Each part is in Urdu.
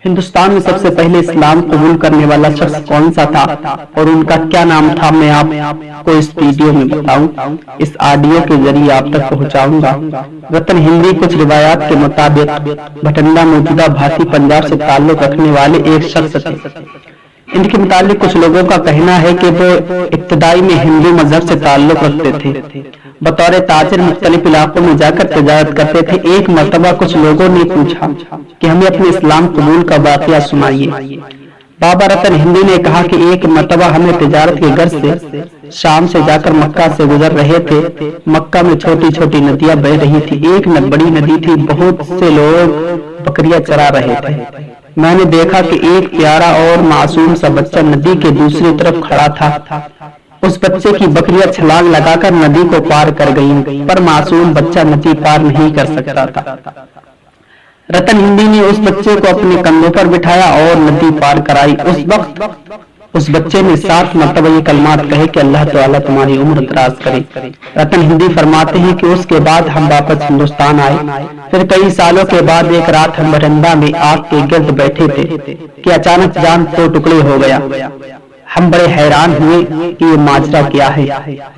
ہندوستان میں سب سے پہلے اسلام قبول کرنے والا شخص کون سا تھا اور ان کا کیا نام تھا، میں آپ کو اس ویڈیو میں بتاؤں، اس آڈیو کے ذریعے آپ تک پہنچاؤں گا۔ رتن ہندی کچھ روایات کے مطابق بھٹنڈا موجودہ بھارتی پنجاب سے تعلق رکھنے والے ایک شخص تھے۔ ان کے متعلق کچھ لوگوں کا کہنا ہے کہ وہ ابتدائی میں ہندو مذہب سے تعلق رکھتے تھے، بطور تاجر مختلف علاقوں میں جا کر تجارت کرتے تھے۔ ایک مرتبہ کچھ لوگوں نے پوچھا کہ ہمیں اپنے اسلام قبول کا واقعہ سنائیے۔ بابا رتن ہندی نے کہا کہ ایک مرتبہ ہمیں تجارت کے غرض سے شام سے جا کر مکہ سے گزر رہے تھے۔ مکہ میں چھوٹی چھوٹی ندیاں بہہ رہی تھی، ایک بڑی ندی تھی، بہت سے لوگ بکریاں چرا رہے تھے۔ میں نے دیکھا کہ ایک پیارا اور معصوم سا بچہ ندی کے دوسری طرف کھڑا تھا۔ اس بچے کی بکریاں چھلانگ لگا کر ندی کو پار کر گئیں، پر معصوم بچہ ندی پار نہیں کر سکتا تھا۔ رتن ہندی نے اس بچے کو اپنے کندھوں پر بٹھایا اور ندی پار کرائی۔ اس وقت اس بچے نے 7 مرتبہ یہ کلمات کہے کہ اللہ تعالیٰ تمہاری عمر دراز کرے۔ رتن ہندی فرماتے ہیں کہ اس کے بعد ہم واپس ہندوستان آئے۔ پھر کئی سالوں کے بعد ایک رات ہم بھٹنڈا میں آگ کے گرد بیٹھے تھے کہ اچانک جان 2 ٹکڑے ہو گیا۔ ہم بڑے حیران ہوئے کہ یہ ماجرا کیا ہے۔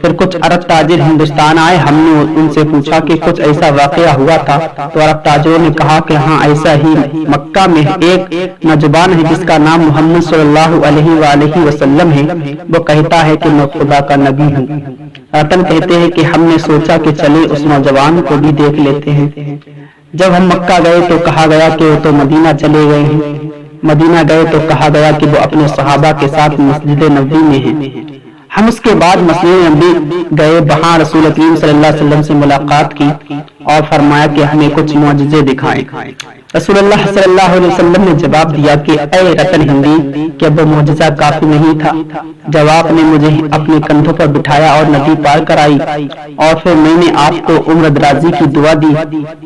پھر کچھ عرب تاجر ہندوستان آئے، ہم نے ان سے پوچھا کہ کچھ ایسا واقعہ ہوا تھا، تو عرب تاجروں نے کہا کہ ہاں ایسا ہی، مکہ میں ایک نوجوان ہے جس کا نام محمد صلی اللہ علیہ وآلہ وسلم ہے، وہ کہتا ہے کہ میں خدا کا نبی ہوں۔ رتن کہتے ہیں کہ ہم نے سوچا کہ چلے اس نوجوان کو بھی دیکھ لیتے ہیں۔ جب ہم مکہ گئے تو کہا گیا کہ وہ تو مدینہ چلے گئے ہیں۔ مدینہ گئے تو کہا گیا کہ وہ اپنے صحابہ کے ساتھ مسجد نبوی میں ہیں۔ ہم اس کے بعد مسجد نبوی گئے، وہاں رسول کریم صلی اللہ علیہ وسلم سے ملاقات کی اور فرمایا کہ ہمیں کچھ معجزے دکھائیں۔ رسول اللہ صلی اللہ علیہ وسلم نے جواب دیا کہ اے رتن ہندی، کیا وہ معجزہ کافی نہیں تھا؟ جب آپ نے مجھے اپنے کندھوں پر بٹھایا اور ندی پار کرائی اور پھر میں نے آپ کو عمر درازی کی دعا دی،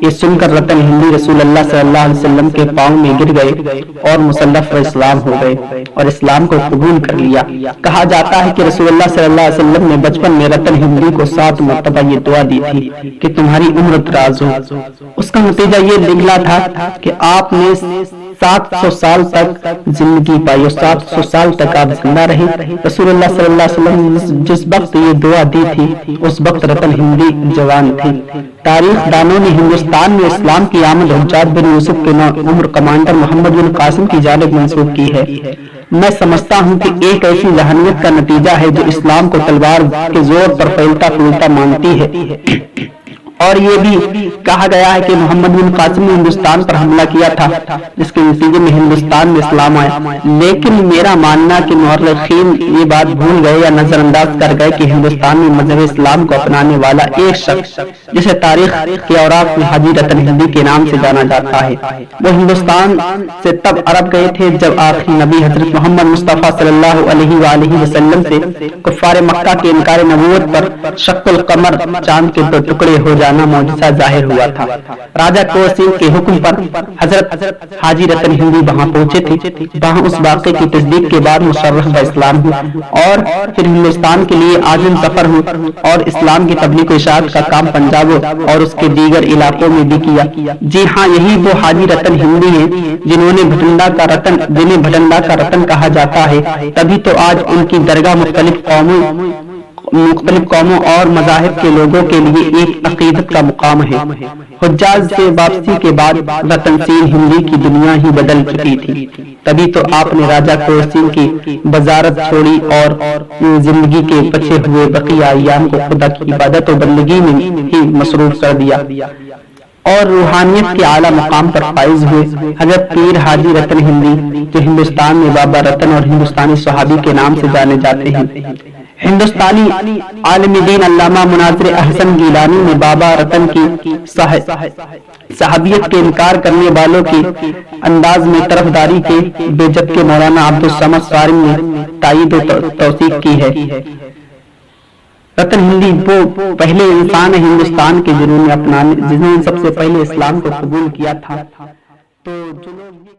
یہ سن کر رتن ہندی رسول اللہ صلی اللہ علیہ وسلم کے پاؤں میں گر گئے اور مسلف اسلام ہو گئے اور اسلام کو قبول کر لیا۔ کہا جاتا ہے کہ رسول اللہ صلی اللہ علیہ وسلم نے بچپن میں رتن ہندی کو 7 مرتبہ یہ دعا دی تھی کہ تمہاری عمر دراز ہو۔ اس کا نتیجہ یہ نکلا تھا کہ آپ نے 700 سال تک زندگی پائی اور 700 سال تک آپ زندہ رہے۔ رسول اللہ صلی اللہ علیہ وسلم نے جس وقت یہ دعا دی تھی اس وقت رتن ہندی جوان تھے۔ تاریخ دانوں نے ہندوستان میں اسلام کی آمد حجاج بن یوسف کے عمر کمانڈر محمد بن قاسم کی جانب منسوب کی ہے۔ میں سمجھتا ہوں کہ ایک ایسی ذہنیت کا نتیجہ ہے جو اسلام کو تلوار کے زور پر پھیلتا پھولتا مانتی ہے، اور یہ بھی کہا گیا ہے کہ محمد بن قاسم نے ہندوستان پر حملہ کیا تھا جس کے نتیجے میں ہندوستان میں اسلام آیا۔ لیکن میرا ماننا کہ مورخین یہ بات بھول گئے یا نظر انداز کر گئے کہ ہندوستان میں مذہب اسلام کو اپنانے والا ایک شخص جسے تاریخ کے اوراق میں حاجی رتن ہندی کے نام سے جانا جاتا ہے، وہ ہندوستان سے تب عرب گئے تھے جب آخری نبی حضرت محمد مصطفیٰ صلی اللہ علیہ وآلہ وسلم سے کفار مکہ کے انکار نبوت پر شق القمر چاند کے 2 ٹکڑے ہو جانا معجزہ ظاہر ہوا تھا۔ راجہ کورسین کے حکم پر حضرت حاجی رتن ہندی وہاں پہنچے تھے۔ وہاں اس واقعے کی تصدیق کے بعد مشرف باسلام ہوئے اور پھر ہندوستان کے لیے عازم سفر ہوئے اور اسلام کی تبلیغ و اشاعت کا کام پنجاب اور اس کے دیگر علاقوں میں بھی کیا۔ جی ہاں، یہی وہ حاجی رتن ہندی ہیں جنہیں بھٹنڈا کا رتن کہا جاتا ہے۔ تبھی تو آج ان کی درگاہ مختلف قوموں اور مذاہب کے لوگوں کے لیے ایک عقیدت کا مقام ہے۔ حجاز سے واپسی کے بعد رتن سین ہندی کی دنیا ہی بدل چکی تھی۔ تبھی تو آپ نے راجہ کورسین کی وزارت چھوڑی اور زندگی کے بچے ہوئے بقیہ ایام کو خدا کی عبادت و بندگی میں ہی مصروف کر دیا اور روحانیت کے اعلیٰ مقام پر فائز ہوئے۔ حضرت پیر حاجی رتن ہندی جو ہندوستان میں بابا رتن اور ہندوستانی صحابی کے نام سے جانے جاتے ہیں، ہندوستانی عالم دین علامہ مناظر احسن گیلانی نے بابا رتن کی صحابیت کے انکار کرنے والوں کی انداز میں طرفداری کے بے، جبکہ مولانا عبدالصمد صارم نے تائید و توثیق کی ہے۔ رتن ہندی وہ پہلے انسان ہے ہندوستان کے جنہوں نے سب سے پہلے اسلام کو قبول کیا تھا۔ تو جو لوگ